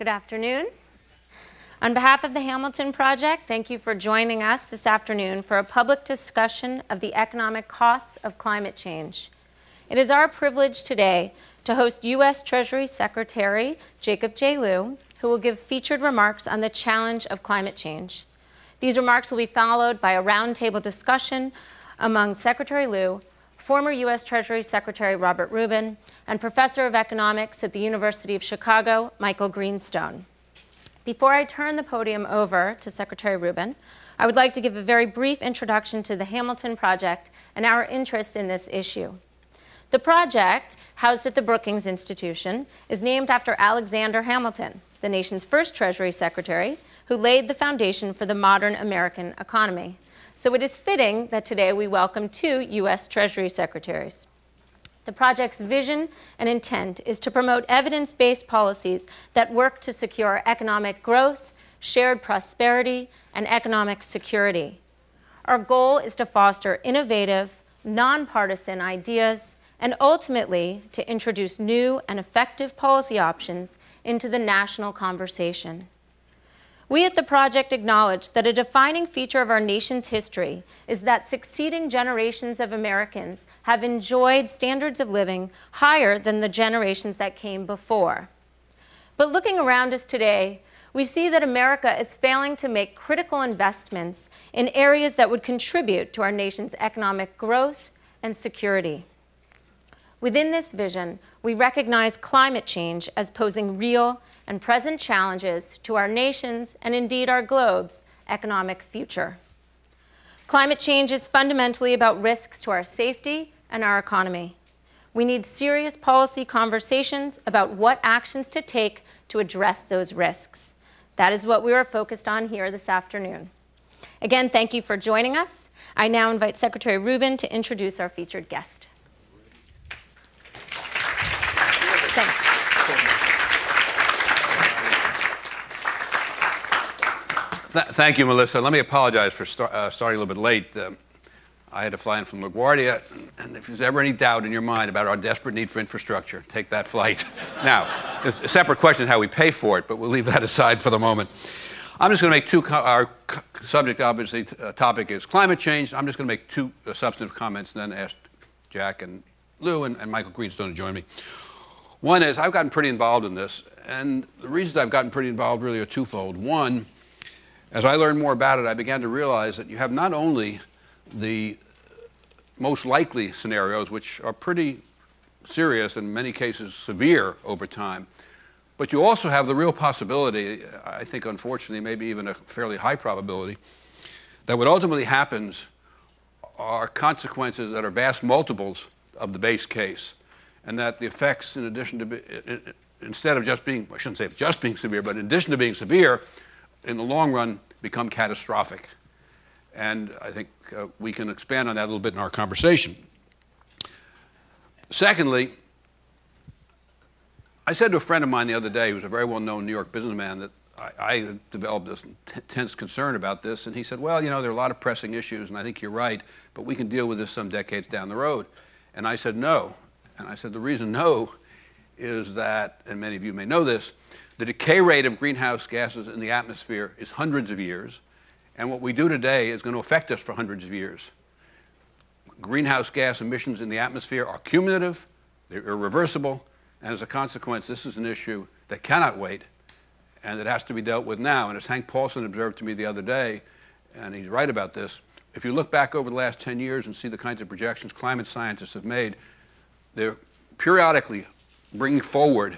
Good afternoon. On behalf of the Hamilton Project, thank you for joining us this afternoon for a public discussion of the economic costs of climate change. It is our privilege today to host U.S. Treasury Secretary Jacob J, who will give featured remarks on the challenge of climate change. These remarks will be followed by a roundtable discussion among Secretary Liu, former U.S. Treasury Secretary Robert Rubin, and Professor of Economics at the University of Chicago, Michael Greenstone. Before I turn the podium over to Secretary Rubin, I would like to give a very brief introduction to the Hamilton Project and our interest in this issue. The project, housed at the Brookings Institution, is named after Alexander Hamilton, the nation's first Treasury Secretary, who laid the foundation for the modern American economy. So it is fitting that today we welcome two U.S. Treasury Secretaries. The project's vision and intent is to promote evidence-based policies that work to secure economic growth, shared prosperity, and economic security. Our goal is to foster innovative, nonpartisan ideas and ultimately to introduce new and effective policy options into the national conversation. We at the project acknowledge that a defining feature of our nation's history is that succeeding generations of Americans have enjoyed standards of living higher than the generations that came before. But looking around us today, we see that America is failing to make critical investments in areas that would contribute to our nation's economic growth and security. Within this vision, we recognize climate change as posing real and present challenges to our nation's, and indeed our globe's, economic future. Climate change is fundamentally about risks to our safety and our economy. We need serious policy conversations about what actions to take to address those risks. That is what we are focused on here this afternoon. Again, thank you for joining us. I now invite Secretary Rubin to introduce our featured guest. Thank you, Melissa. Let me apologize for starting a little bit late. I had to fly in from LaGuardia, and if there's ever any doubt in your mind about our desperate need for infrastructure, take that flight. Now, a separate question is how we pay for it, but we'll leave that aside for the moment. I'm just going to make our subject, obviously, topic is climate change. I'm just going to make two substantive comments and then ask Jack and Lou and Michael Greenstone to join me. One is I've gotten pretty involved in this, and the reasons I've gotten pretty involved really are twofold. One, as I learned more about it, I began to realize that you have not only the most likely scenarios, which are pretty serious, in many cases severe over time, but you also have the real possibility, I think unfortunately maybe even a fairly high probability, that what ultimately happens are consequences that are vast multiples of the base case, and that the effects, in addition to, instead of just being, I shouldn't say just being severe, but in addition to being severe, in the long run, become catastrophic. And I think we can expand on that a little bit in our conversation. Secondly, I said to a friend of mine the other day, who's a very well-known New York businessman, that I developed this intense concern about this, and he said, well, you know, there are a lot of pressing issues, and I think you're right, but we can deal with this some decades down the road. And I said, no. And I said, the reason no is that, and many of you may know this, the decay rate of greenhouse gases in the atmosphere is hundreds of years, and what we do today is going to affect us for hundreds of years. Greenhouse gas emissions in the atmosphere are cumulative, they're irreversible, and as a consequence, this is an issue that cannot wait and that has to be dealt with now. And as Hank Paulson observed to me the other day, and he's right about this, if you look back over the last 10 years and see the kinds of projections climate scientists have made, they're periodically bringing forward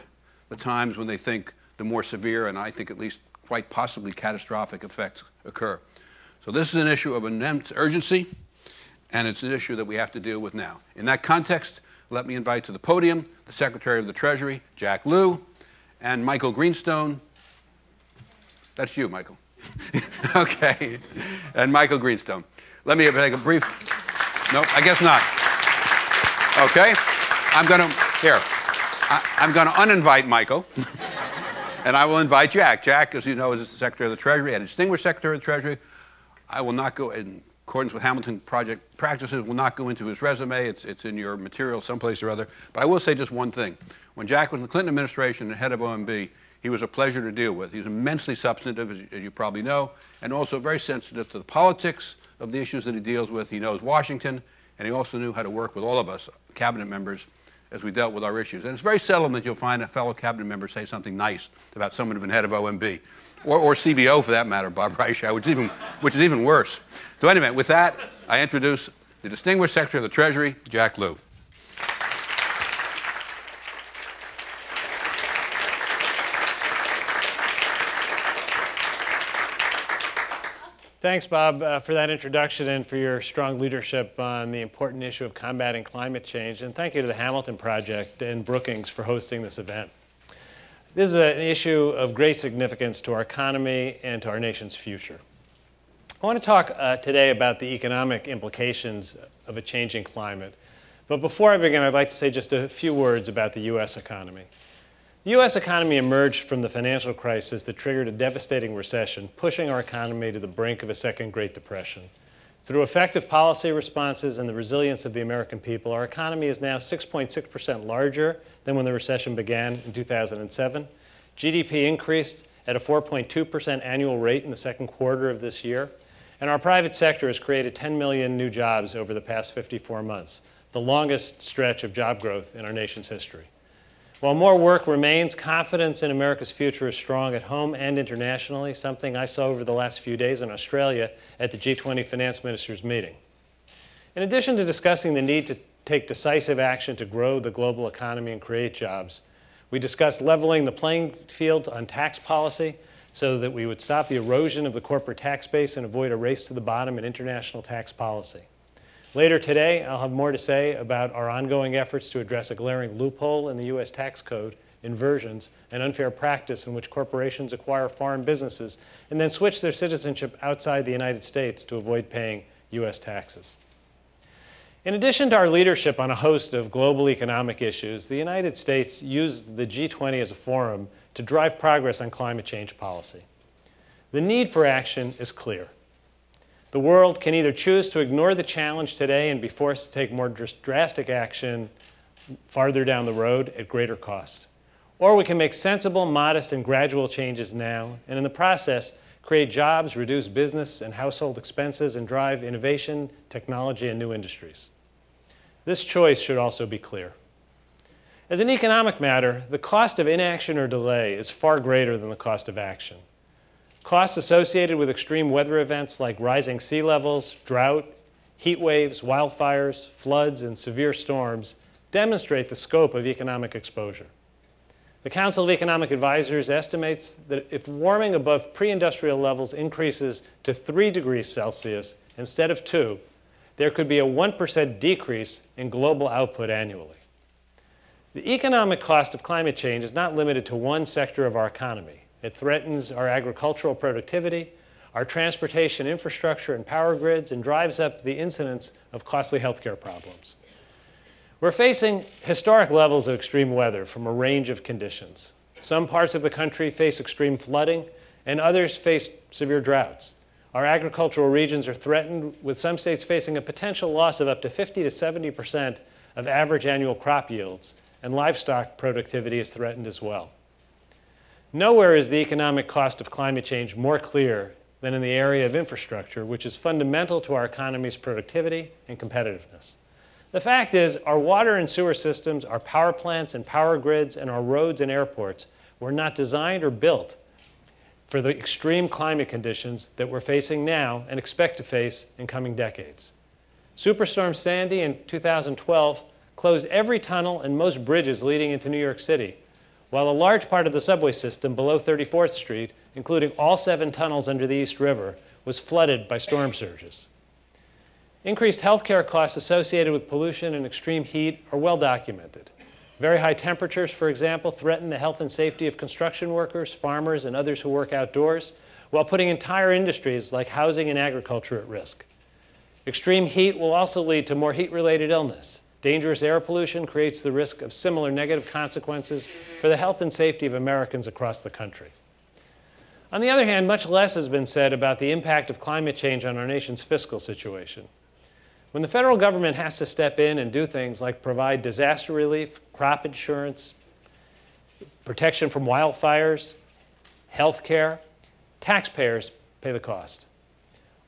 the times when they think the more severe, and I think at least quite possibly catastrophic effects occur. So this is an issue of immense urgency, and it's an issue that we have to deal with now. In that context, let me invite to the podium the Secretary of the Treasury, Jack Liu, and Michael Greenstone. That's you, Michael. Okay. And Michael Greenstone. Let me make a brief, no, I guess not. Okay. I'm going to uninvite Michael. And I will invite Jack. Jack, as you know, is the Secretary of the Treasury, and distinguished Secretary of the Treasury. I will not go, in accordance with Hamilton Project practices, will not go into his resume. It's in your material someplace or other. But I will say just one thing. When Jack was in the Clinton administration and head of OMB, He was a pleasure to deal with. He was immensely substantive, as you probably know, and also very sensitive to the politics of the issues that he deals with. He knows Washington, and he also knew how to work with all of us, cabinet members, as we dealt with our issues. And it's very seldom that you'll find a fellow cabinet member say something nice about someone who's been head of OMB, or CBO for that matter, Bob Reichow, which is even worse. So anyway, with that, I introduce the Distinguished Secretary of the Treasury, Jack Lew. Thanks, Bob, for that introduction and for your strong leadership on the important issue of combating climate change. And thank you to the Hamilton Project and Brookings for hosting this event. This is an issue of great significance to our economy and to our nation's future. I want to talk today about the economic implications of a changing climate. But before I begin, I'd like to say just a few words about the U.S. economy. The U.S. economy emerged from the financial crisis that triggered a devastating recession, pushing our economy to the brink of a second Great Depression. Through effective policy responses and the resilience of the American people, our economy is now 6.6% larger than when the recession began in 2007. GDP increased at a 4.2% annual rate in the second quarter of this year. And our private sector has created 10 million new jobs over the past 54 months, the longest stretch of job growth in our nation's history. While more work remains, confidence in America's future is strong at home and internationally, something I saw over the last few days in Australia at the G20 finance ministers meeting. In addition to discussing the need to take decisive action to grow the global economy and create jobs, we discussed leveling the playing field on tax policy so that we would stop the erosion of the corporate tax base and avoid a race to the bottom in international tax policy. Later today, I'll have more to say about our ongoing efforts to address a glaring loophole in the U.S. tax code, inversions, and unfair practice in which corporations acquire foreign businesses and then switch their citizenship outside the United States to avoid paying U.S. taxes. In addition to our leadership on a host of global economic issues, the United States used the G20 as a forum to drive progress on climate change policy. The need for action is clear. The world can either choose to ignore the challenge today and be forced to take more drastic action farther down the road at greater cost. Or we can make sensible, modest, and gradual changes now, and in the process, create jobs, reduce business and household expenses, and drive innovation, technology, and new industries. This choice should also be clear. As an economic matter, the cost of inaction or delay is far greater than the cost of action. Costs associated with extreme weather events like rising sea levels, drought, heat waves, wildfires, floods, and severe storms demonstrate the scope of economic exposure. The Council of Economic Advisors estimates that if warming above pre-industrial levels increases to 3 degrees Celsius instead of 2, there could be a 1% decrease in global output annually. The economic cost of climate change is not limited to one sector of our economy. It threatens our agricultural productivity, our transportation infrastructure and power grids, and drives up the incidence of costly healthcare problems. We're facing historic levels of extreme weather from a range of conditions. Some parts of the country face extreme flooding, and others face severe droughts. Our agricultural regions are threatened, with some states facing a potential loss of up to 50 to 70% of average annual crop yields, and livestock productivity is threatened as well. Nowhere is the economic cost of climate change more clear than in the area of infrastructure, which is fundamental to our economy's productivity and competitiveness. The fact is, our water and sewer systems, our power plants and power grids, and our roads and airports were not designed or built for the extreme climate conditions that we're facing now and expect to face in coming decades. Superstorm Sandy in 2012 closed every tunnel and most bridges leading into New York City, while a large part of the subway system below 34th Street, including all 7 tunnels under the East River, was flooded by storm surges. Increased healthcare costs associated with pollution and extreme heat are well documented. Very high temperatures, for example, threaten the health and safety of construction workers, farmers, and others who work outdoors, while putting entire industries like housing and agriculture at risk. Extreme heat will also lead to more heat-related illness. Dangerous air pollution creates the risk of similar negative consequences for the health and safety of Americans across the country. On the other hand, much less has been said about the impact of climate change on our nation's fiscal situation. When the federal government has to step in and do things like provide disaster relief, crop insurance, protection from wildfires, health care. Taxpayers pay the cost.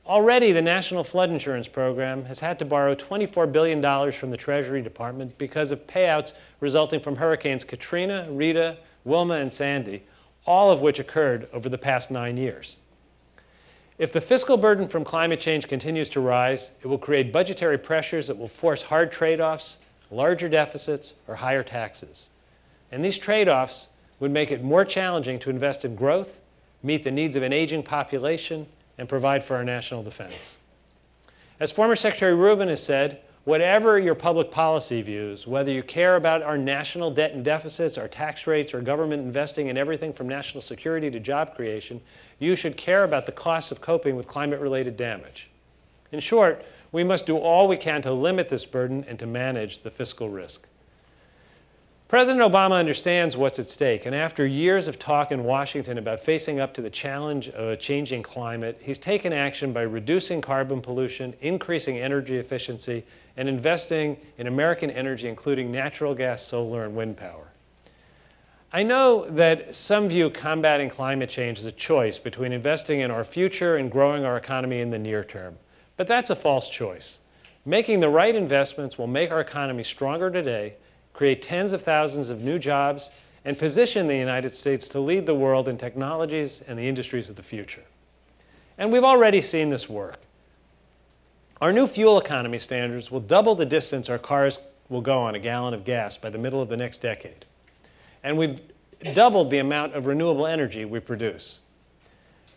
Already, the National Flood Insurance Program has had to borrow $24 billion from the Treasury Department because of payouts resulting from Hurricanes Katrina, Rita, Wilma, and Sandy, all of which occurred over the past 9 years. If the fiscal burden from climate change continues to rise, it will create budgetary pressures that will force hard trade-offs, larger deficits, or higher taxes. And these trade-offs would make it more challenging to invest in growth, meet the needs of an aging population, and provide for our national defense. As former Secretary Rubin has said, whatever your public policy views, whether you care about our national debt and deficits, our tax rates, or government investing in everything from national security to job creation, you should care about the costs of coping with climate-related damage. In short, we must do all we can to limit this burden and to manage the fiscal risk. President Obama understands what's at stake, and after years of talk in Washington about facing up to the challenge of a changing climate, he's taken action by reducing carbon pollution, increasing energy efficiency, and investing in American energy, including natural gas, solar, and wind power. I know that some view combating climate change as a choice between investing in our future and growing our economy in the near term, but that's a false choice. Making the right investments will make our economy stronger today, create tens of thousands of new jobs, and position the United States to lead the world in technologies and the industries of the future. And we've already seen this work. Our new fuel economy standards will double the distance our cars will go on a gallon of gas by the middle of the next decade. And we've doubled the amount of renewable energy we produce.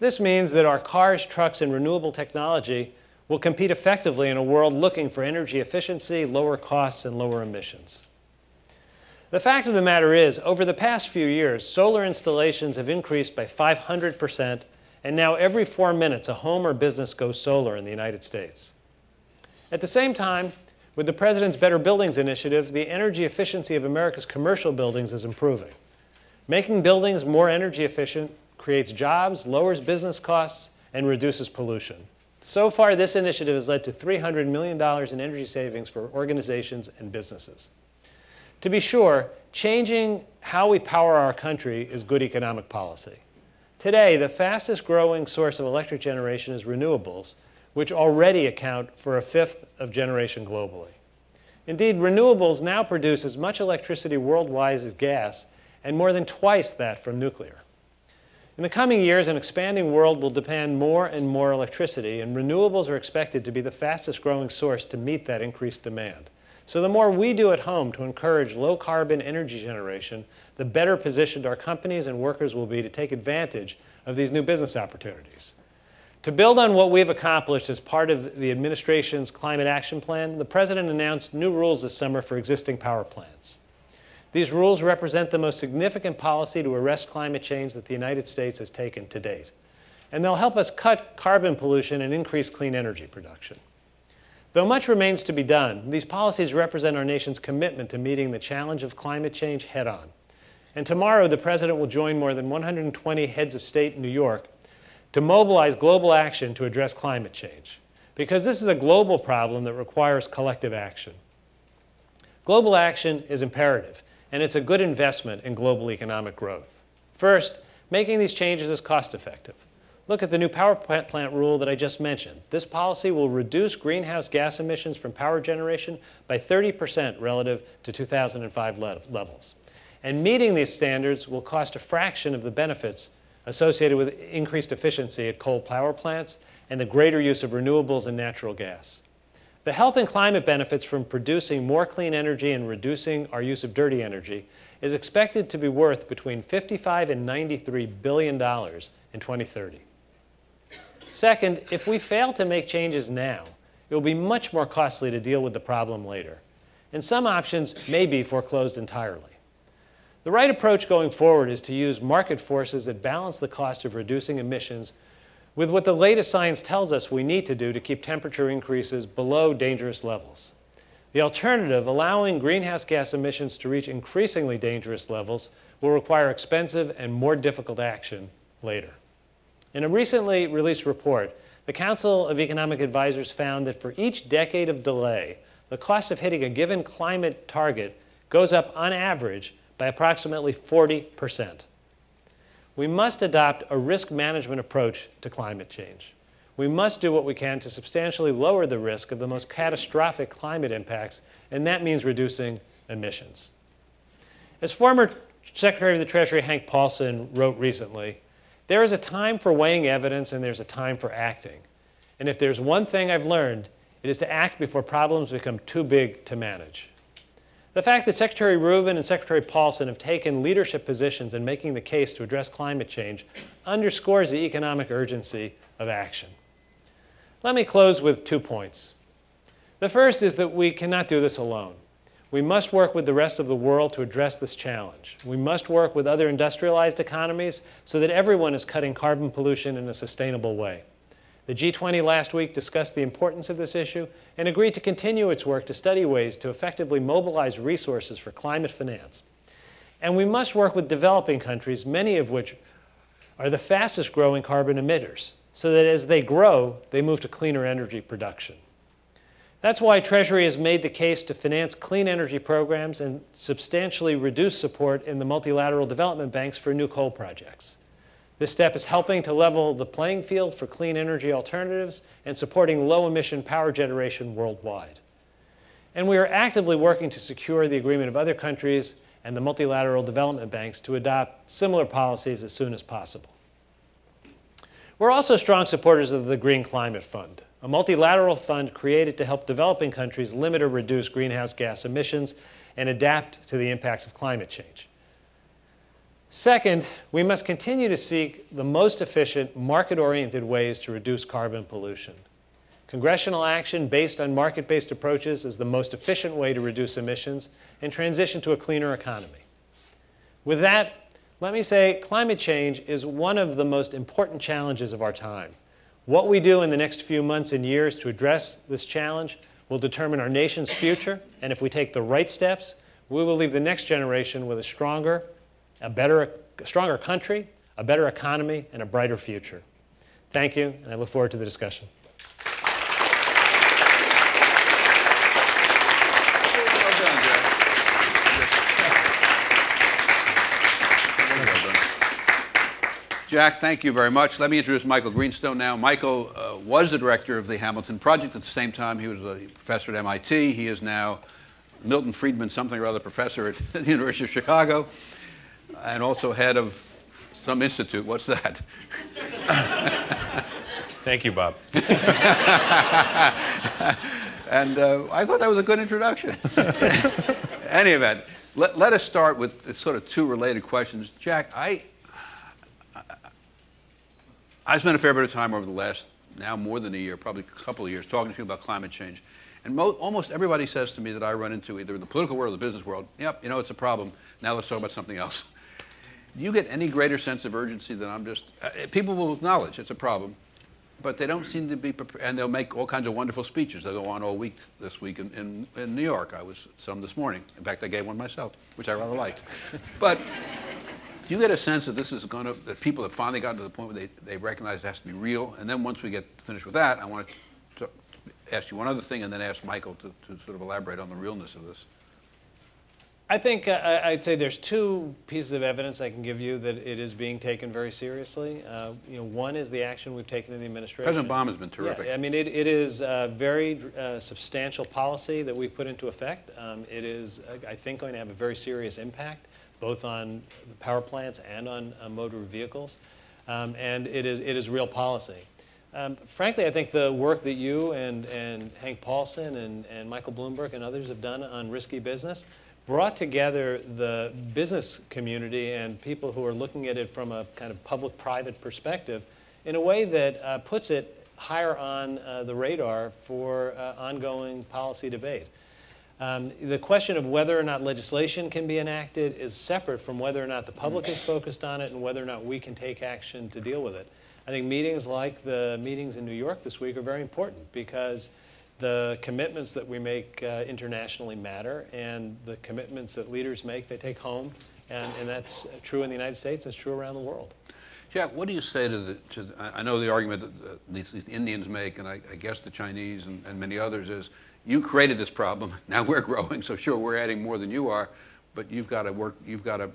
This means that our cars, trucks, and renewable technology will compete effectively in a world looking for energy efficiency, lower costs, and lower emissions. The fact of the matter is, over the past few years, solar installations have increased by 500%, and now every 4 minutes a home or business goes solar in the United States. At the same time, with the President's Better Buildings Initiative, the energy efficiency of America's commercial buildings is improving. Making buildings more energy efficient creates jobs, lowers business costs, and reduces pollution. So far, this initiative has led to $300 million in energy savings for organizations and businesses. To be sure, changing how we power our country is good economic policy. Today, the fastest growing source of electric generation is renewables, which already account for 1/5 of generation globally. Indeed, renewables now produce as much electricity worldwide as gas, and more than twice that from nuclear. In the coming years, an expanding world will demand more and more electricity, and renewables are expected to be the fastest growing source to meet that increased demand. So the more we do at home to encourage low-carbon energy generation, the better positioned our companies and workers will be to take advantage of these new business opportunities. To build on what we've accomplished as part of the administration's Climate Action Plan, the President announced new rules this summer for existing power plants. These rules represent the most significant policy to arrest climate change that the United States has taken to date. And they'll help us cut carbon pollution and increase clean energy production. Though much remains to be done, these policies represent our nation's commitment to meeting the challenge of climate change head-on. And tomorrow, the President will join more than 120 heads of state in New York to mobilize global action to address climate change, because this is a global problem that requires collective action. Global action is imperative, and it's a good investment in global economic growth. First, making these changes is cost-effective. Look at the new power plant rule that I just mentioned. This policy will reduce greenhouse gas emissions from power generation by 30% relative to 2005 levels. And meeting these standards will cost a fraction of the benefits associated with increased efficiency at coal power plants and the greater use of renewables and natural gas. The health and climate benefits from producing more clean energy and reducing our use of dirty energy is expected to be worth between $55 and $93 billion in 2030. Second, if we fail to make changes now, it will be much more costly to deal with the problem later. And some options may be foreclosed entirely. The right approach going forward is to use market forces that balance the cost of reducing emissions with what the latest science tells us we need to do to keep temperature increases below dangerous levels. The alternative, allowing greenhouse gas emissions to reach increasingly dangerous levels, will require expensive and more difficult action later. In a recently released report, the Council of Economic Advisors found that for each decade of delay, the cost of hitting a given climate target goes up on average by approximately 40%. We must adopt a risk management approach to climate change. We must do what we can to substantially lower the risk of the most catastrophic climate impacts, and that means reducing emissions. As former Secretary of the Treasury Hank Paulson wrote recently, there is a time for weighing evidence and there's a time for acting. And if there's one thing I've learned, it is to act before problems become too big to manage. The fact that Secretary Rubin and Secretary Paulson have taken leadership positions in making the case to address climate change underscores the economic urgency of action. Let me close with 2 points. The first is that we cannot do this alone. We must work with the rest of the world to address this challenge. We must work with other industrialized economies so that everyone is cutting carbon pollution in a sustainable way. The G20 last week discussed the importance of this issue and agreed to continue its work to study ways to effectively mobilize resources for climate finance. And we must work with developing countries, many of which are the fastest growing carbon emitters, so that as they grow, they move to cleaner energy production. That's why Treasury has made the case to finance clean energy programs and substantially reduce support in the multilateral development banks for new coal projects. This step is helping to level the playing field for clean energy alternatives and supporting low-emission power generation worldwide. And we are actively working to secure the agreement of other countries and the multilateral development banks to adopt similar policies as soon as possible. We're also strong supporters of the Green Climate Fund, a multilateral fund created to help developing countries limit or reduce greenhouse gas emissions and adapt to the impacts of climate change. Second, we must continue to seek the most efficient, market-oriented ways to reduce carbon pollution. Congressional action based on market-based approaches is the most efficient way to reduce emissions and transition to a cleaner economy. With that, let me say climate change is one of the most important challenges of our time. What we do in the next few months and years to address this challenge will determine our nation's future, and if we take the right steps, we will leave the next generation with a stronger country, a better economy, and a brighter future. Thank you, and I look forward to the discussion. Jack, thank you very much. Let me introduce Michael Greenstone now. Michael was the director of the Hamilton Project. At the same time, he was a professor at MIT. He is now Milton Friedman something or other professor at the University of Chicago, and also head of some institute. What's that? Thank you, Bob. And I thought that was a good introduction. Any event, let us start with sort of 2 related questions. Jack, I spent a fair bit of time over the last, now more than a year, probably a couple of years, talking to you about climate change. And almost everybody says to me that I run into, either in the political world or the business world, yep, you know, it's a problem. Now let's talk about something else. Do you get any greater sense of urgency than I'm just, people will acknowledge it's a problem, but they don't seem to be prepared, and they'll make all kinds of wonderful speeches. They'll go on all week this week in New York. I was some this morning. In fact, I gave one myself, which I rather liked. But do you get a sense that this is going to, that people have finally gotten to the point where they recognize it has to be real? And then once we get finished with that, I want to ask you one other thing and then ask Michael to sort of elaborate on the realness of this. I think I'd say there's 2 pieces of evidence I can give you that it is being taken very seriously. One is the action we've taken in the administration. President Obama has been terrific. Yeah, I mean, it is a very substantial policy that we've put into effect. It is, I think, going to have a very serious impact, both on the power plants and on motor vehicles. And it is real policy. Frankly, I think the work that you and Hank Paulson and Michael Bloomberg and others have done on risky business brought together the business community and people who are looking at it from a kind of public-private perspective in a way that puts it higher on the radar for ongoing policy debate. The question of whether or not legislation can be enacted is separate from whether or not the public is focused on it and whether or not we can take action to deal with it. I think meetings like the meetings in New York this week are very important because the commitments that we make internationally matter, and the commitments that leaders make, they take home, and that's true in the United States, it's true around the world. Jack, what do you say to I know the argument that these Indians make, and I guess the Chinese and many others, is you created this problem, now we're growing, so sure, we're adding more than you are, but you've got to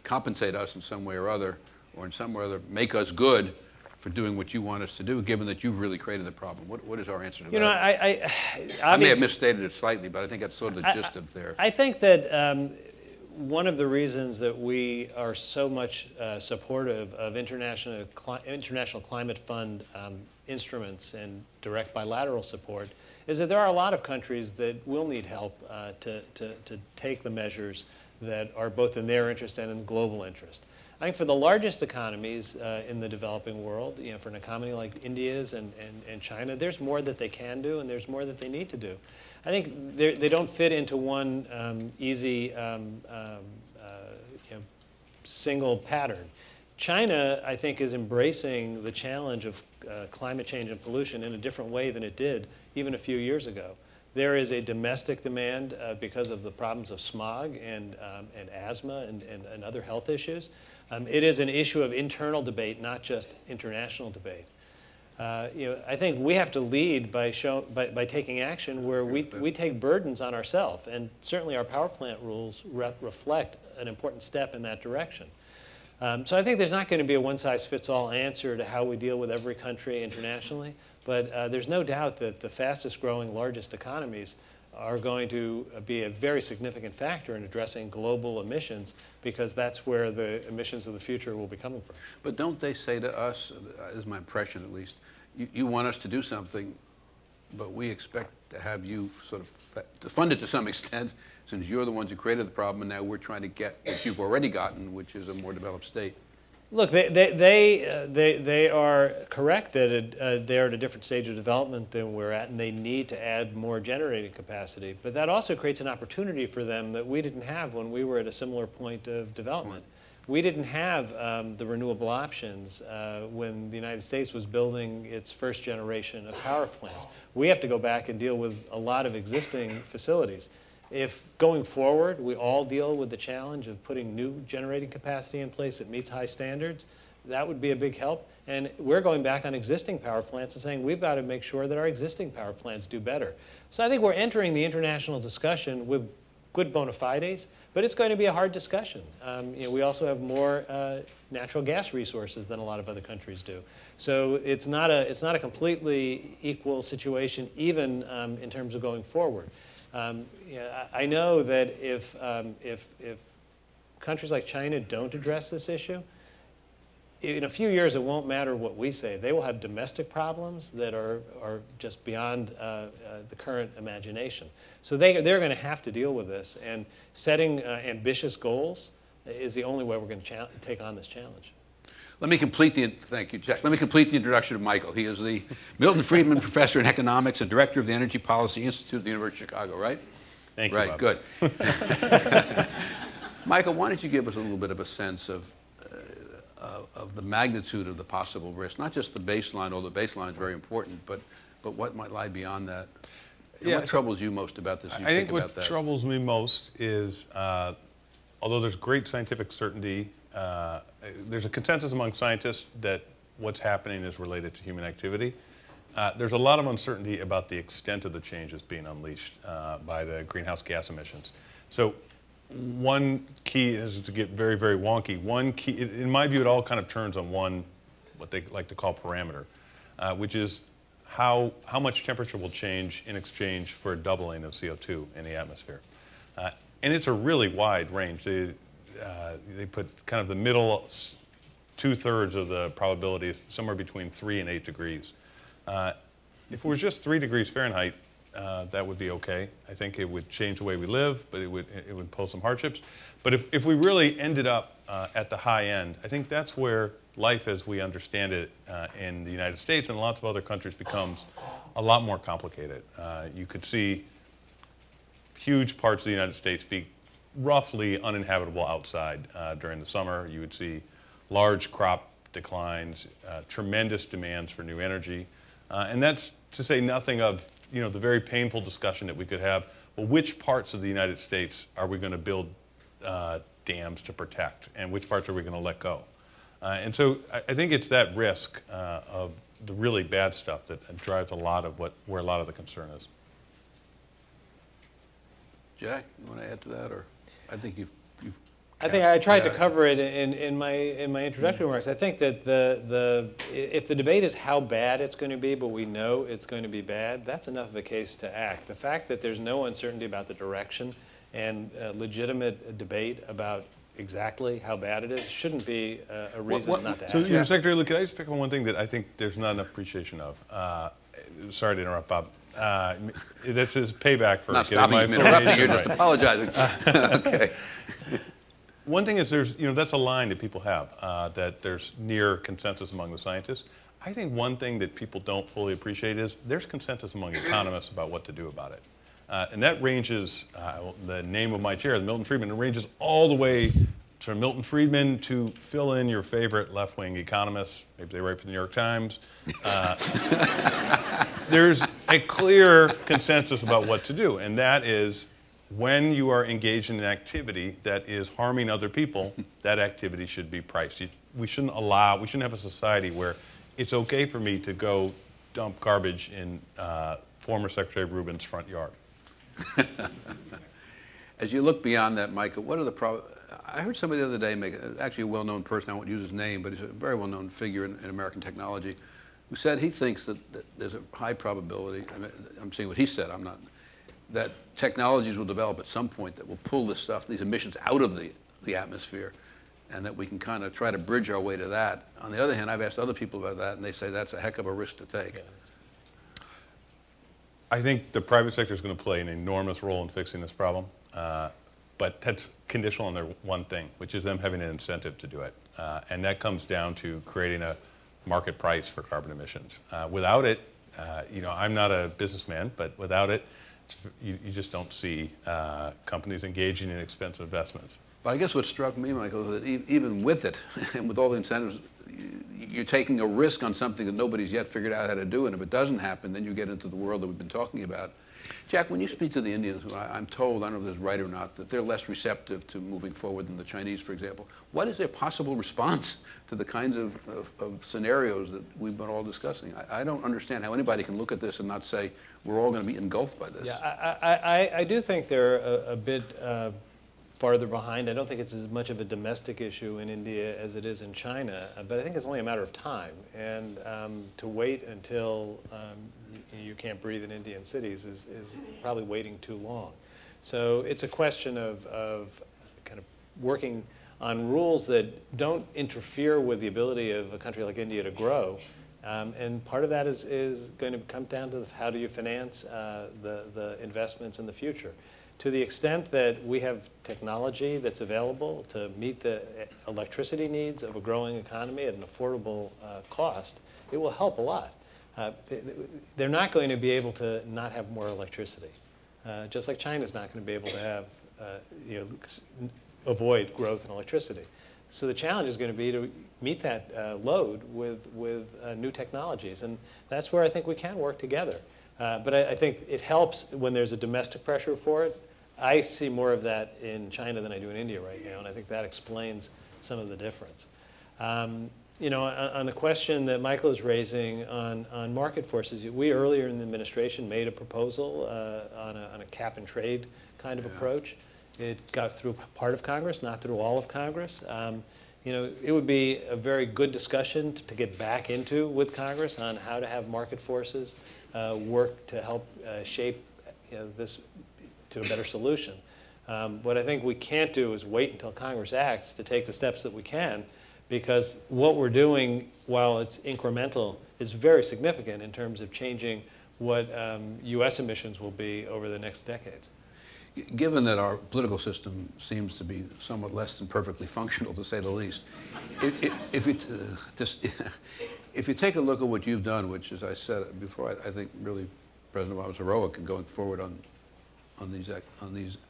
compensate us in some way or other, or in some way or other make us good for doing what you want us to do, given that you've really created the problem. What is our answer to that? You know, I may have misstated it slightly, but I think that's sort of the gist of there. I think that one of the reasons that we are so much supportive of international climate fund instruments and direct bilateral support is that there are a lot of countries that will need help to take the measures that are both in their interest and in global interest. I think for the largest economies in the developing world, you know, for an economy like India's and China, there's more that they can do and there's more that they need to do. I think they don't fit into one easy single pattern. China, I think, is embracing the challenge of climate change and pollution in a different way than it did even a few years ago. There is a domestic demand because of the problems of smog and asthma and other health issues. It is an issue of internal debate, not just international debate. You know, I think we have to lead by taking action where we take burdens on ourselves, and certainly our power plant rules reflect an important step in that direction. So I think there's not going to be a one-size-fits-all answer to how we deal with every country internationally, but there's no doubt that the fastest growing, largest economies are going to be a very significant factor in addressing global emissions, because that's where the emissions of the future will be coming from. But don't they say to us, this is my impression at least, you want us to do something, but we expect to have you sort of to fund it to some extent, since you're the ones who created the problem, and now we're trying to get what you've already gotten, which is a more developed state. Look, they are correct that they're at a different stage of development than we're at, and they need to add more generating capacity. But that also creates an opportunity for them that we didn't have when we were at a similar point of development. We didn't have the renewable options when the United States was building its first generation of power plants. We have to go back and deal with a lot of existing facilities. If going forward we all deal with the challenge of putting new generating capacity in place that meets high standards, that would be a big help. And we're going back on existing power plants and saying we've got to make sure that our existing power plants do better. So I think we're entering the international discussion with good bona fides, but it's going to be a hard discussion. You know, we also have more natural gas resources than a lot of other countries do. So it's not a completely equal situation, even in terms of going forward. Yeah, I know that if countries like China don't address this issue, in a few years it won't matter what we say. They will have domestic problems that are just beyond the current imagination. So they're going to have to deal with this, and setting ambitious goals is the only way we're going to take on this challenge. Let me complete the, thank you, Jack. Let me complete the introduction of Michael. He is the Milton Friedman Professor in Economics and Director of the Energy Policy Institute at the University of Chicago, right? Thank you, Right, Bob. Good. Michael, why don't you give us a little bit of a sense of the magnitude of the possible risk, not just the baseline, although the baseline is very important, but what might lie beyond that? And what troubles you most about this? I think what troubles me most is, although there's great scientific certainty, there's a consensus among scientists that what's happening is related to human activity. There's a lot of uncertainty about the extent of the changes being unleashed by the greenhouse gas emissions. So one key is to get very, very wonky. One key, in my view, it all kind of turns on one, what they like to call parameter, which is how much temperature will change in exchange for a doubling of CO2 in the atmosphere. And it's a really wide range. They put kind of the middle 2/3 of the probability somewhere between 3 and 8 degrees. If it was just 3 degrees Fahrenheit, that would be okay. I think it would change the way we live, but it would pose some hardships. But if we really ended up at the high end, I think that's where life as we understand it in the United States and lots of other countries becomes a lot more complicated. You could see huge parts of the United States be roughly uninhabitable outside during the summer. You would see large crop declines, tremendous demands for new energy. And that's to say nothing of the very painful discussion that we could have. Well, which parts of the United States are we going to build dams to protect, and which parts are we going to let go? And so I think it's that risk of the really bad stuff that drives a lot of where a lot of the concern is. Jack, you want to add to that, or? I think you've I think I tried to cover it in my introductory remarks. I think that if the debate is how bad it's going to be, but we know it's going to be bad, that's enough of a case to act. The fact that there's no uncertainty about the direction and legitimate debate about exactly how bad it is shouldn't be a reason not to act. So, Secretary Luke, can I just pick on one thing that I think there's not enough appreciation of? Sorry to interrupt, Bob. That's his payback for not getting my stopping you from interrupting. You're right. just apologizing. Okay. One thing is that's a line that people have, that there's near consensus among the scientists. I think one thing that people don't fully appreciate is there's consensus among economists about what to do about it. And that ranges, the name of my chair, Milton Friedman, it ranges all the way from Milton Friedman to fill in your favorite left-wing economists. Maybe they write for the New York Times. There's a clear consensus about what to do, and that is when you are engaged in an activity that is harming other people, that activity should be priced. We shouldn't have a society where it's okay for me to go dump garbage in former Secretary Rubin's front yard. As you look beyond that, Michael, what are the problems? I heard somebody the other day make, actually a well-known person, I won't use his name, but he's a very well-known figure in American technology, who said he thinks that there's a high probability, I'm saying what he said, I'm not, that technologies will develop at some point that will pull this stuff, these emissions out of the atmosphere, and that we can kind of try to bridge our way to that. On the other hand, I've asked other people about that, and they say that's a heck of a risk to take. I think the private sector is going to play an enormous role in fixing this problem, but that's conditional on their one thing, which is them having an incentive to do it. And that comes down to creating a market price for carbon emissions. Without it, I'm not a businessman, but without it, you just don't see companies engaging in expensive investments. But I guess what struck me, Michael, is that even with it, and with all the incentives, you're taking a risk on something that nobody's yet figured out how to do, and if it doesn't happen, then you get into the world that we've been talking about. Jack, when you speak to the Indians, I'm told, I don't know if this is right or not, that they're less receptive to moving forward than the Chinese, for example. What is their possible response to the kinds of scenarios that we've been all discussing? I don't understand how anybody can look at this and not say, we're all going to be engulfed by this. Yeah, I do think they're a bit farther behind. I don't think it's as much of a domestic issue in India as it is in China, but I think it's only a matter of time. And to wait until you can't breathe in Indian cities is probably waiting too long. So it's a question of kind of working on rules that don't interfere with the ability of a country like India to grow. And part of that is going to come down to how do you finance the investments in the future. To the extent that we have technology that's available to meet the electricity needs of a growing economy at an affordable cost, it will help a lot. They're not going to be able to not have more electricity, just like China's not going to be able to have, avoid growth in electricity. So the challenge is going to be to meet that load with new technologies, and that's where I think we can work together. But I think it helps when there's a domestic pressure for it. I see more of that in China than I do in India right now, and I think that explains some of the difference. On the question that Michael is raising on market forces, we earlier in the administration made a proposal on a cap and trade kind of approach. It got through part of Congress, not through all of Congress. It would be a very good discussion to get back into with Congress on how to have market forces work to help shape this to a better solution. What I think we can't do is wait until Congress acts to take the steps that we can, because what we're doing, while it's incremental, is very significant in terms of changing what U.S. emissions will be over the next decades. Given that our political system seems to be somewhat less than perfectly functional, to say the least, if you take a look at what you've done, which, as I said before, I think really President Obama was heroic in going forward on these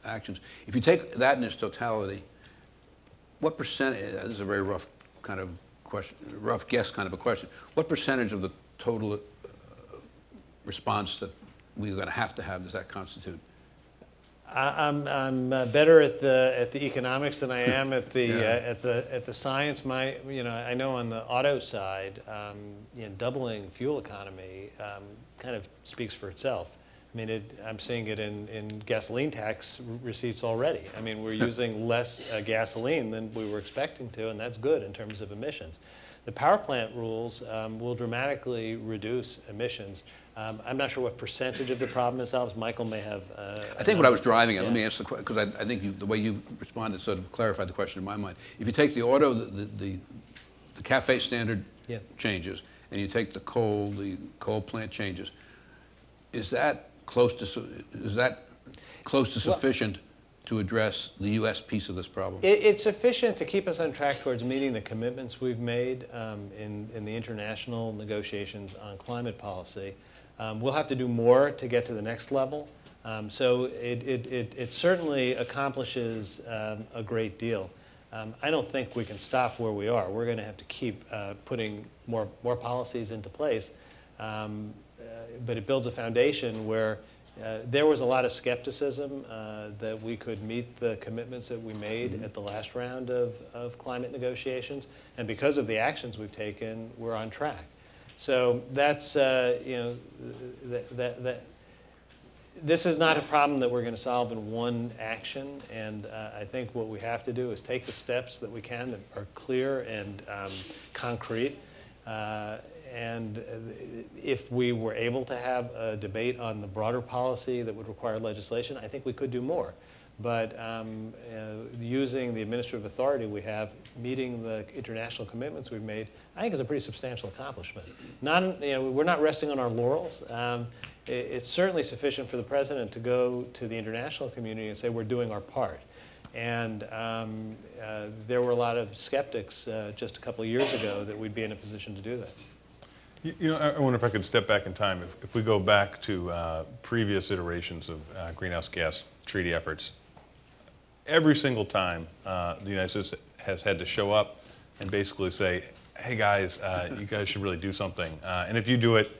actions. If you take that in its totality, what percentage? This is a very rough kind of question, rough guess kind of a question. What percentage of the total response that we're going to have does that constitute? I'm better at the economics than I am at the at the science. I know on the auto side, doubling fuel economy kind of speaks for itself. I mean, I'm seeing it in gasoline tax receipts already. I mean, we're using less gasoline than we were expecting to, and that's good in terms of emissions. The power plant rules will dramatically reduce emissions. I'm not sure what percentage of the problem it solves. Michael may have. I think what I was driving at, yeah. let me answer the question, because I think the way you responded sort of clarified the question in my mind. If you take the auto, the CAFE standard Yeah. changes, and you take the coal plant changes, is that close to sufficient to address the U.S. piece of this problem? It's sufficient to keep us on track towards meeting the commitments we've made in the international negotiations on climate policy. We'll have to do more to get to the next level. So it certainly accomplishes a great deal. I don't think we can stop where we are. We're going to have to keep putting more policies into place. But it builds a foundation where there was a lot of skepticism that we could meet the commitments that we made at the last round of climate negotiations. And because of the actions we've taken, we're on track. So that's, you know, this is not a problem that we're going to solve in one action. And I think what we have to do is take the steps that we can that are clear and concrete. And if we were able to have a debate on the broader policy that would require legislation, I think we could do more. But using the administrative authority we have, meeting the international commitments we've made, I think is a pretty substantial accomplishment. We're not resting on our laurels. It's certainly sufficient for the president to go to the international community and say we're doing our part. And there were a lot of skeptics just a couple of years ago that we'd be in a position to do that. You know, I wonder if I could step back in time. If we go back to previous iterations of greenhouse gas treaty efforts, every single time the United States has had to show up and basically say, hey guys, you guys should really do something. And if you do it,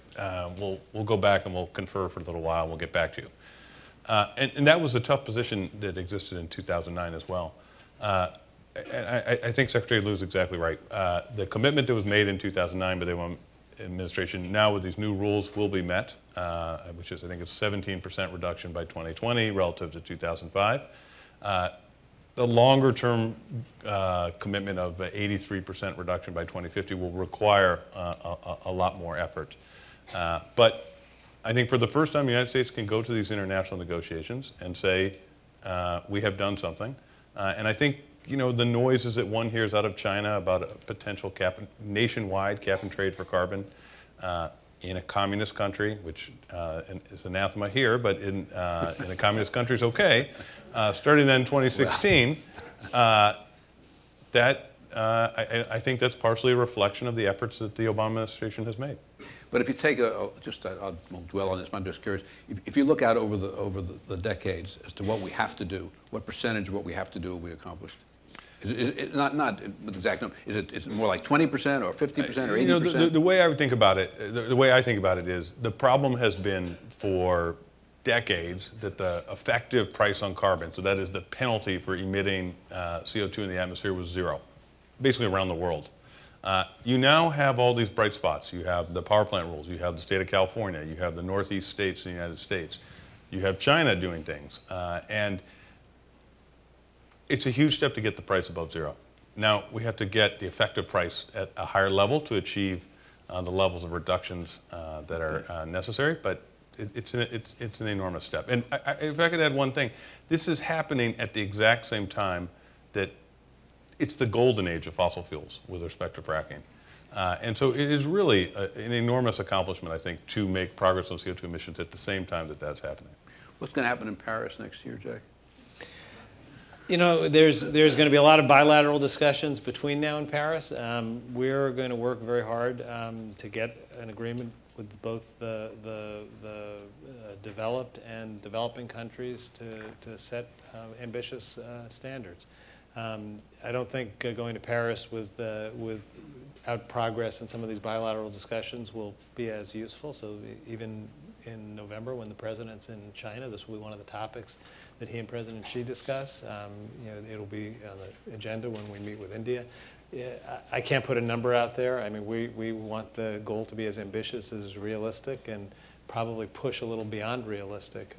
we'll go back and we'll confer for a little while and we'll get back to you. And that was a tough position that existed in 2009 as well. And I think Secretary Liu is exactly right. The commitment that was made in 2009 by the administration now with these new rules will be met, which is I think it's 17% reduction by 2020 relative to 2005. The longer term commitment of 83% reduction by 2050 will require a lot more effort. But I think for the first time the United States can go to these international negotiations and say we have done something. And I think you know, the noises that one hears out of China about a potential nationwide cap and trade for carbon in a communist country, which is anathema here, but in a communist country is okay, starting then in 2016, I think that's partially a reflection of the efforts that the Obama administration has made. But if you take I won't dwell on this, but I'm just curious. If you look out over the decades as to what we have to do, what percentage of what we have to do have we accomplished? Is it not with exact number? Is it more like 20% or 50% or 80%? You know, the way I would think about it, the way I think about it is the problem has been for decades that the effective price on carbon, so that is the penalty for emitting CO2 in the atmosphere, was zero, basically around the world. You now have all these bright spots. You have the power plant rules. You have the state of California. You have the Northeast states in the United States. You have China doing things. And it's a huge step to get the price above zero. Now, we have to get the effective price at a higher level to achieve the levels of reductions that are necessary, but it's an enormous step. And if I could add one thing, this is happening at the exact same time that it's the golden age of fossil fuels with respect to fracking. And so it is really an enormous accomplishment, I think, to make progress on CO2 emissions at the same time that that's happening. What's going to happen in Paris next year, Jay? You know, there's going to be a lot of bilateral discussions between now and Paris. We're going to work very hard to get an agreement with both the developed and developing countries to set ambitious standards. I don't think going to Paris without progress in some of these bilateral discussions will be as useful. So even in November, when the president's in China, this will be one of the topics that he and President Xi discuss. You know, it'll be on the agenda when we meet with India. I can't put a number out there. I mean, we want the goal to be as ambitious as realistic, and probably push a little beyond realistic.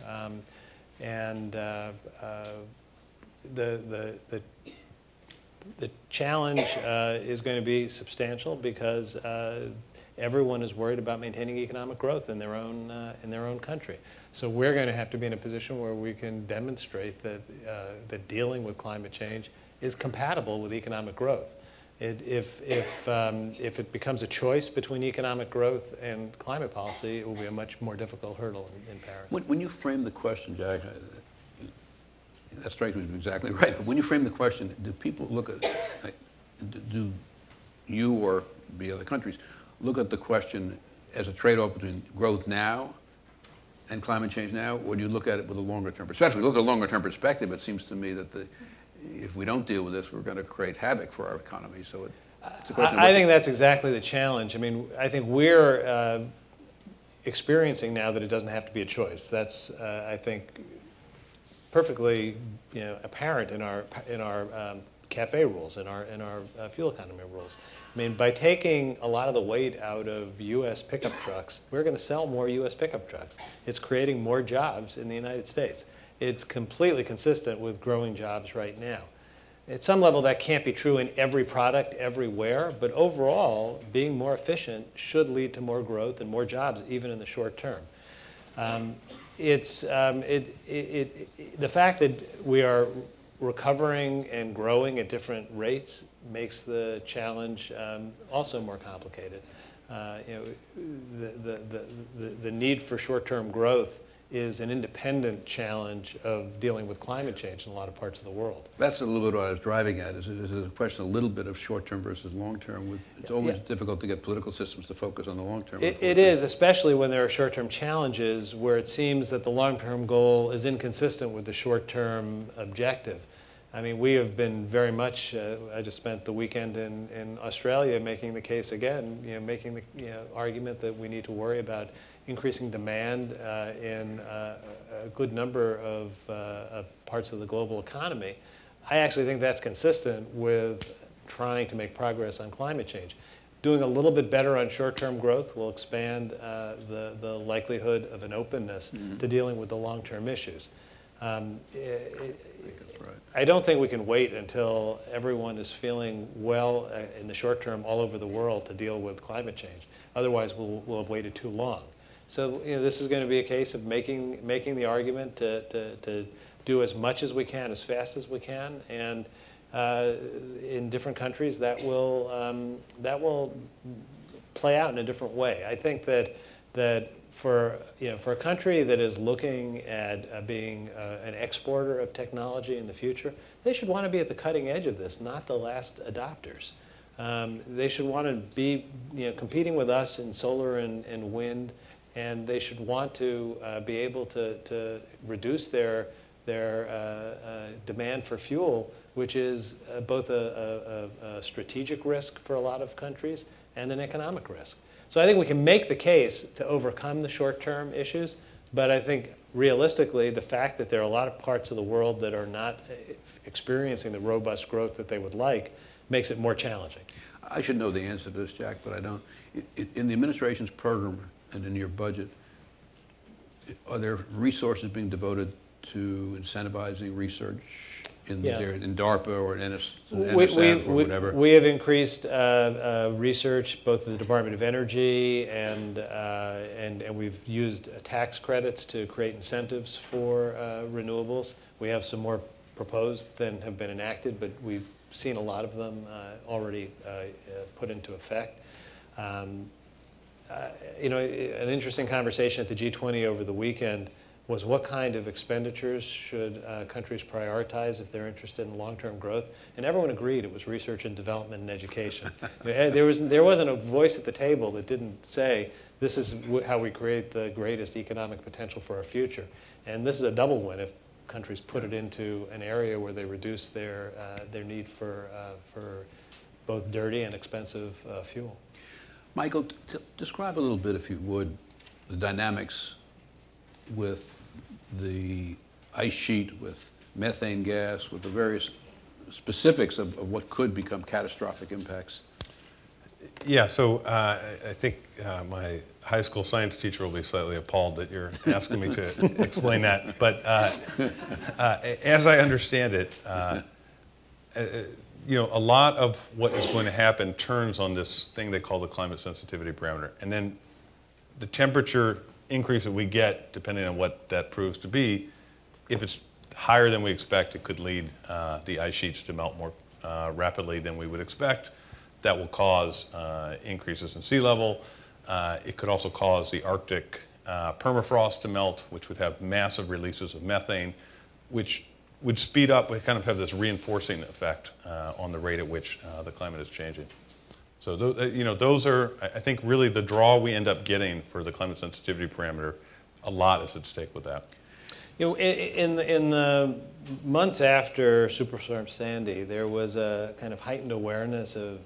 The challenge is going to be substantial because everyone is worried about maintaining economic growth in their own country. So we're going to have to be in a position where we can demonstrate that that dealing with climate change is compatible with economic growth. If it becomes a choice between economic growth and climate policy, it will be a much more difficult hurdle in Paris. When you frame the question, Jack, that strikes me as exactly right. But when you frame the question, do people look at, like, do you or the other countries look at the question as a trade-off between growth now and climate change now, or do you look at it with a longer-term perspective? If we look at a longer-term perspective, it seems to me that if we don't deal with this, we're going to create havoc for our economy. So it's a question. I think that's exactly the challenge. I mean, I think we're experiencing now that it doesn't have to be a choice. That's, I think, perfectly apparent in our CAFE rules, in our fuel economy rules. I mean, by taking a lot of the weight out of U.S. pickup trucks, we're going to sell more U.S. pickup trucks. It's creating more jobs in the United States. It's completely consistent with growing jobs right now. At some level, that can't be true in every product everywhere, but overall, being more efficient should lead to more growth and more jobs, even in the short term. The fact that we are recovering and growing at different rates makes the challenge also more complicated. The need for short-term growth is an independent challenge of dealing with climate change in a lot of parts of the world. That's a little bit what I was driving at. Is a question a little bit of short-term versus long-term. It's always difficult to get political systems to focus on the long-term. It is, especially when there are short-term challenges where it seems that the long-term goal is inconsistent with the short-term objective. I mean, we have been very much, I just spent the weekend in Australia making the case again, making the argument that we need to worry about increasing demand in a good number of parts of the global economy. I actually think that's consistent with trying to make progress on climate change. Doing a little bit better on short-term growth will expand the likelihood of an openness to dealing with the long-term issues. I don't think we can wait until everyone is feeling well in the short term all over the world to deal with climate change. Otherwise, we'll have waited too long. So this is going to be a case of making the argument to do as much as we can, as fast as we can, and in different countries that will play out in a different way. I think that for a country that is looking at being an exporter of technology in the future, they should want to be at the cutting edge of this, not the last adopters. They should want to be competing with us in solar and wind, and they should want to be able to reduce their demand for fuel, which is both a strategic risk for a lot of countries and an economic risk. So I think we can make the case to overcome the short-term issues, but I think realistically, the fact that there are a lot of parts of the world that are not experiencing the robust growth that they would like makes it more challenging. I should know the answer to this, Jack, but I don't. In the administration's program and in your budget, are there resources being devoted to incentivizing research in these areas, in DARPA or in NSF or whatever? We have increased research both in the Department of Energy and we've used tax credits to create incentives for renewables. We have some more proposed than have been enacted, but we've seen a lot of them already put into effect. An interesting conversation at the G20 over the weekend was what kind of expenditures should countries prioritize if they're interested in long-term growth, and everyone agreed it was research and development and education. There wasn't a voice at the table that didn't say this is how we create the greatest economic potential for our future, and this is a double win if countries put it into an area where they reduce their need for both dirty and expensive fuel. Michael, describe a little bit, if you would, the dynamics with the ice sheet, with methane gas, with the various specifics of what could become catastrophic impacts. Yeah, so I think my high school science teacher will be slightly appalled that you're asking me to explain that. But as I understand it, a lot of what is going to happen turns on this thing they call the climate sensitivity parameter. And then the temperature increase that we get, depending on what that proves to be, if it's higher than we expect, it could lead the ice sheets to melt more rapidly than we would expect. That will cause increases in sea level. It could also cause the Arctic permafrost to melt, which would have massive releases of methane, which would speed up. We kind of have this reinforcing effect on the rate at which the climate is changing. So those are, I think, really the draw we end up getting for the climate sensitivity parameter. A lot is at stake with that. In the months after Superstorm Sandy, there was a kind of heightened awareness of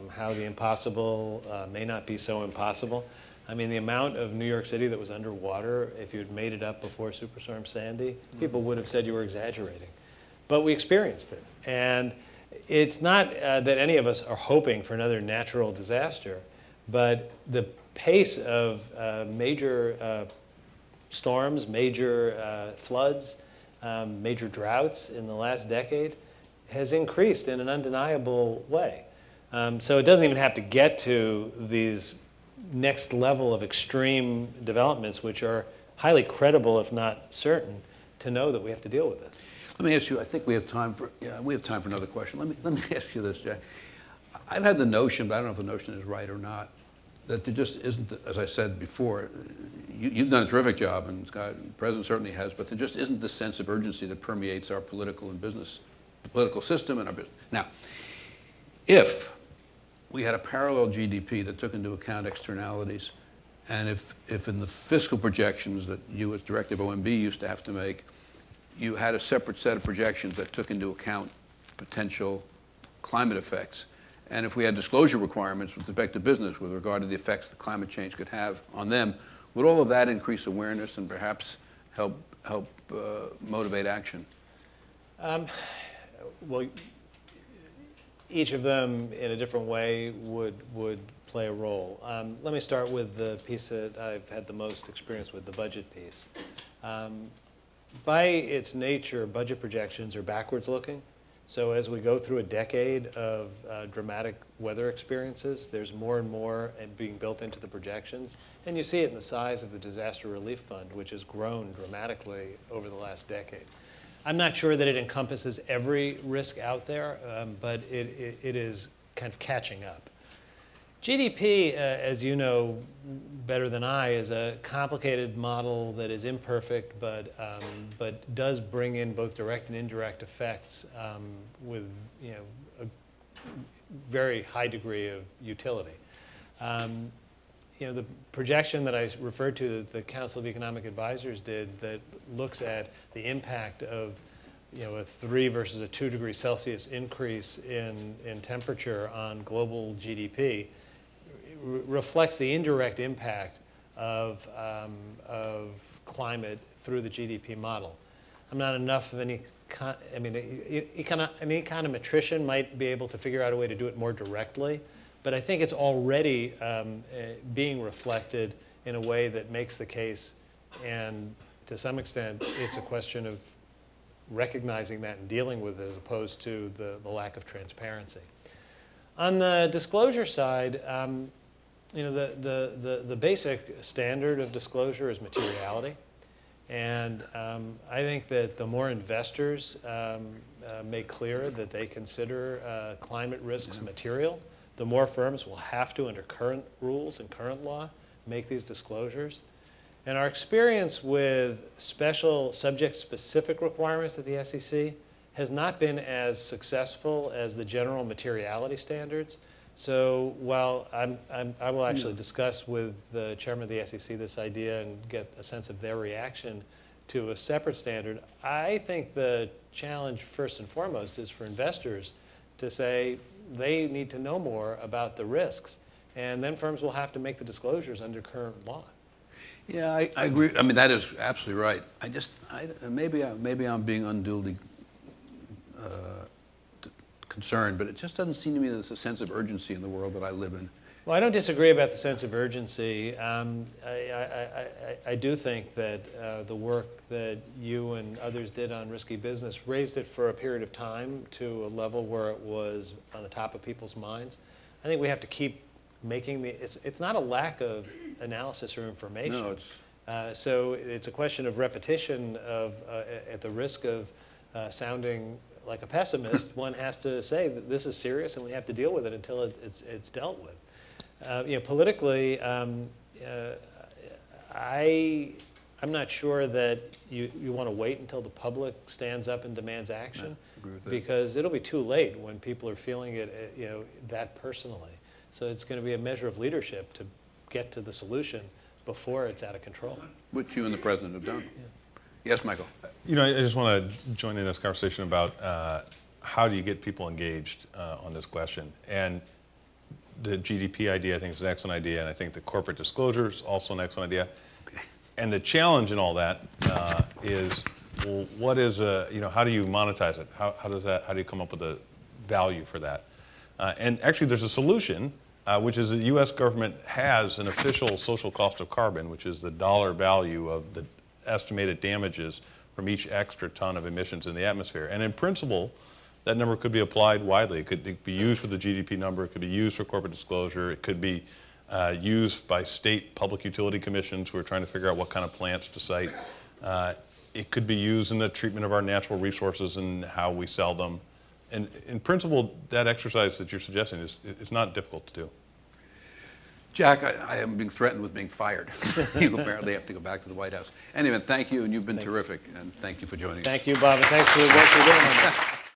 how the impossible may not be so impossible. I mean, the amount of New York City that was underwater, if you had made it up before Superstorm Sandy, people would have said you were exaggerating. But we experienced it. And it's not that any of us are hoping for another natural disaster, but the pace of major storms, major floods, major droughts in the last decade has increased in an undeniable way. So it doesn't even have to get to these next level of extreme developments, which are highly credible, if not certain, to know that we have to deal with this. Let me ask you, I think we have time for another question. Let me ask you this, Jay. I've had the notion, but I don't know if the notion is right or not, that there just isn't, as I said before, you've done a terrific job, and the President certainly has, but there just isn't this sense of urgency that permeates our political and business, the political system and our business. Now, if we had a parallel GDP that took into account externalities, and if in the fiscal projections that you as Director of OMB used to have to make, you had a separate set of projections that took into account potential climate effects, and if we had disclosure requirements with respect to business with regard to the effects that climate change could have on them, would all of that increase awareness and perhaps help motivate action? Well, each of them in a different way would play a role. Let me start with the piece that I've had the most experience with, the budget piece. By its nature, budget projections are backwards looking. So as we go through a decade of dramatic weather experiences, there's more and more being built into the projections. And you see it in the size of the Disaster Relief Fund, which has grown dramatically over the last decade. I'm not sure that it encompasses every risk out there, but it is kind of catching up. GDP, as you know better than I, is a complicated model that is imperfect, but does bring in both direct and indirect effects with a very high degree of utility. The projection that I referred to that the Council of Economic Advisors did that looks at the impact of a 3 versus a 2 degree Celsius increase in temperature on global GDP reflects the indirect impact of climate through the GDP model. I'm not enough of an econometrician might be able to figure out a way to do it more directly, but I think it's already being reflected in a way that makes the case, and to some extent, it's a question of recognizing that and dealing with it as opposed to the lack of transparency. On the disclosure side, the basic standard of disclosure is materiality. And I think that the more investors make clear that they consider climate risks material, the more firms will have to, under current rules and current law, make these disclosures. And our experience with special subject-specific requirements at the SEC has not been as successful as the general materiality standards. So while I will actually discuss with the chairman of the SEC this idea and get a sense of their reaction to a separate standard, I think the challenge first and foremost is for investors to say they need to know more about the risks, and then firms will have to make the disclosures under current law. Yeah, I agree. I mean, that is absolutely right. Maybe I'm being unduly concerned, but it just doesn't seem to me there's a sense of urgency in the world that I live in. Well, I don't disagree about the sense of urgency. I do think that the work that you and others did on risky business raised it for a period of time to a level where it was on the top of people's minds. I think we have to keep making it's not a lack of analysis or information. No, so it's a question of repetition of, at the risk of sounding like a pessimist, one has to say that this is serious and we have to deal with it until it's dealt with. Politically, I'm not sure that you want to wait until the public stands up and demands action, I agree with that. because it'll be too late when people are feeling it, that personally. So it's going to be a measure of leadership to get to the solution before it's out of control. Which you and the president have done. Yeah. Yes, Michael. I just want to join in this conversation about how do you get people engaged on this question. And the GDP idea, I think, is an excellent idea, and I think the corporate disclosure is also an excellent idea. Okay. And the challenge in all that is, well, what is how do you monetize it? How do you come up with a value for that? And actually, there's a solution, which is the U.S. government has an official social cost of carbon, which is the dollar value of the estimated damages from each extra ton of emissions in the atmosphere. And in principle, that number could be applied widely. It could be used for the GDP number. It could be used for corporate disclosure. It could be used by state public utility commissions who are trying to figure out what kind of plants to cite. It could be used in the treatment of our natural resources and how we sell them. And in principle, that exercise that you're suggesting is not difficult to do. Jack, I am being threatened with being fired. You apparently have to go back to the White House. Anyway, thank you, and you've been terrific, and thank you for joining us. Thank you, Bob, and thanks for the work you're doing on that.